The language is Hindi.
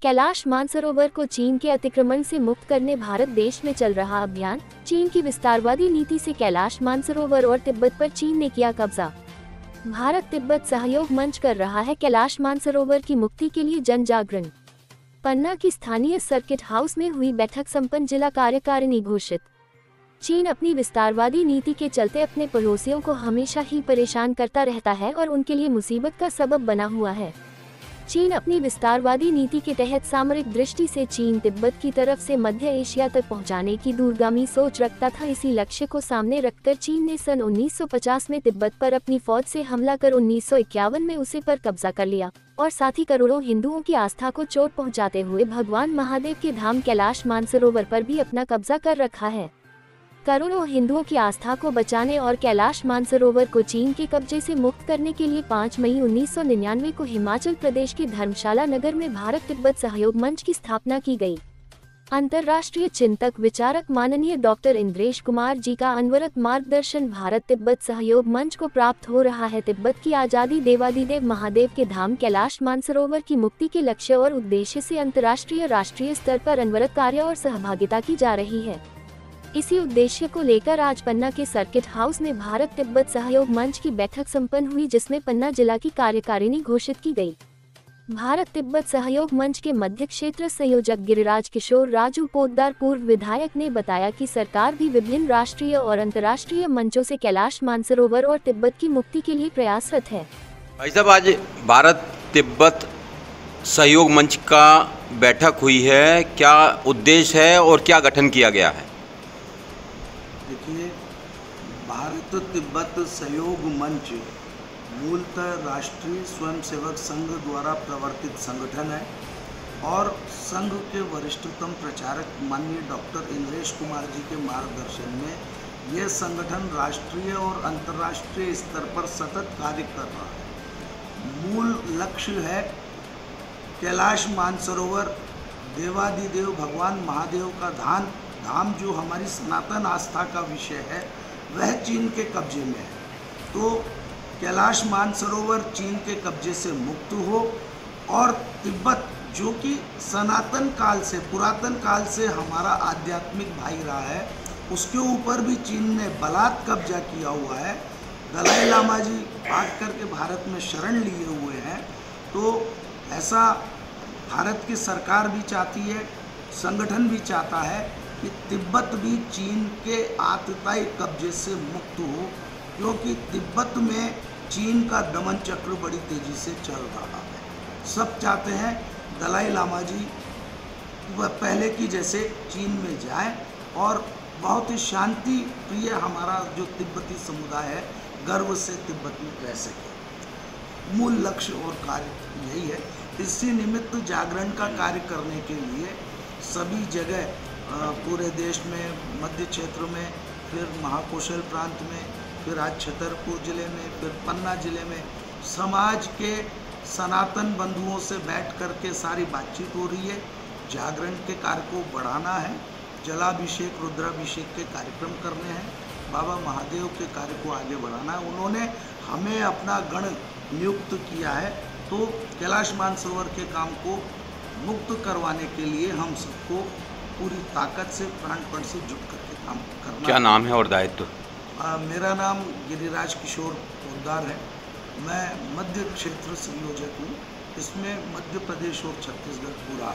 कैलाश मानसरोवर को चीन के अतिक्रमण से मुक्त करने भारत देश में चल रहा अभियान। चीन की विस्तारवादी नीति से कैलाश मानसरोवर और तिब्बत पर चीन ने किया कब्जा। भारत तिब्बत सहयोग मंच कर रहा है कैलाश मानसरोवर की मुक्ति के लिए जन जागरण। पन्ना की स्थानीय सर्किट हाउस में हुई बैठक संपन्न, जिला कार्यकारिणी घोषित। चीन अपनी विस्तारवादी नीति के चलते अपने पड़ोसियों को हमेशा ही परेशान करता रहता है और उनके लिए मुसीबत का सबब बना हुआ है। चीन अपनी विस्तारवादी नीति के तहत सामरिक दृष्टि से चीन तिब्बत की तरफ से मध्य एशिया तक पहुंचाने की दूरगामी सोच रखता था। इसी लक्ष्य को सामने रखकर चीन ने सन 1950 में तिब्बत पर अपनी फौज से हमला कर 1951 में उसे पर कब्जा कर लिया और साथ ही करोड़ों हिंदुओं की आस्था को चोट पहुंचाते हुए भगवान महादेव के धाम कैलाश मानसरोवर पर भी अपना कब्जा कर रखा है। करोड़ों हिंदुओं की आस्था को बचाने और कैलाश मानसरोवर को चीन के कब्जे से मुक्त करने के लिए 5 मई 1999 को हिमाचल प्रदेश के धर्मशाला नगर में भारत तिब्बत सहयोग मंच की स्थापना की गई। अंतर्राष्ट्रीय चिंतक विचारक माननीय डॉक्टर इंद्रेश कुमार जी का अनवरत मार्गदर्शन भारत तिब्बत सहयोग मंच को प्राप्त हो रहा है। तिब्बत की आजादी, देवादिदेव महादेव के धाम कैलाश मानसरोवर की मुक्ति के लक्ष्य और उद्देश्य से अंतर्राष्ट्रीय राष्ट्रीय स्तर पर अनवरत कार्य और सहभागिता की जा रही है। इसी उद्देश्य को लेकर आज पन्ना के सर्किट हाउस में भारत तिब्बत सहयोग मंच की बैठक संपन्न हुई, जिसमें पन्ना जिला की कार्यकारिणी घोषित की गई। भारत तिब्बत सहयोग मंच के मध्य क्षेत्र संयोजक गिरिराज किशोर राजू पोद्दार पूर्व विधायक ने बताया कि सरकार भी विभिन्न राष्ट्रीय और अंतर्राष्ट्रीय मंचों से कैलाश मानसरोवर और तिब्बत की मुक्ति के लिए प्रयासरत है। भाई साहब, आज भारत तिब्बत सहयोग मंच का बैठक हुई है, क्या उद्देश्य है और क्या गठन किया गया है? देखिए, भारत तिब्बत सहयोग मंच मूलतः राष्ट्रीय स्वयंसेवक संघ द्वारा प्रवर्तित संगठन है और संघ के वरिष्ठतम प्रचारक माननीय डॉक्टर इंद्रेश कुमार जी के मार्गदर्शन में यह संगठन राष्ट्रीय और अंतर्राष्ट्रीय स्तर पर सतत कार्य कर रहा है। मूल लक्ष्य है कैलाश मानसरोवर देवादिदेव भगवान महादेव का धाम जो हमारी सनातन आस्था का विषय है वह चीन के कब्जे में है। तो कैलाश मानसरोवर चीन के कब्जे से मुक्त हो और तिब्बत जो कि सनातन काल से, पुरातन काल से हमारा आध्यात्मिक भाई रहा है, उसके ऊपर भी चीन ने बलात् कब्जा किया हुआ है। दलाई लामा जी आठ करके भारत में शरण लिए हुए हैं। तो ऐसा भारत की सरकार भी चाहती है, संगठन भी चाहता है कि तिब्बत भी चीन के आतताई कब्जे से मुक्त हो, क्योंकि तिब्बत में चीन का दमन चक्र बड़ी तेजी से चल रहा है। सब चाहते हैं दलाई लामा जी वह पहले की जैसे चीन में जाए और बहुत ही शांति प्रिय हमारा जो तिब्बती समुदाय है गर्व से तिब्बत में रह सके। मूल लक्ष्य और कार्य यही है। इसी निमित्त जागरण का कार्य करने के लिए सभी जगह पूरे देश में, मध्य क्षेत्र में, फिर महाकौशल प्रांत में, फिर आज छतरपुर जिले में, फिर पन्ना जिले में समाज के सनातन बंधुओं से बैठ कर के सारी बातचीत हो रही है। जागरण के कार्य को बढ़ाना है, जलाभिषेक रुद्राभिषेक के कार्यक्रम करने हैं, बाबा महादेव के कार्य को आगे बढ़ाना है। उन्होंने हमें अपना गण नियुक्त किया है, तो कैलाश मानसरोवर के काम को मुक्त करवाने के लिए हम सबको पूरी ताकत से, प्राणपण से जुट करके काम करना। क्या नाम है और दायित्व? मेरा नाम गिरिराज किशोर पोद्दार है। मैं मध्य क्षेत्र संयोजक हूँ। इसमें मध्य प्रदेश और छत्तीसगढ़ पूरा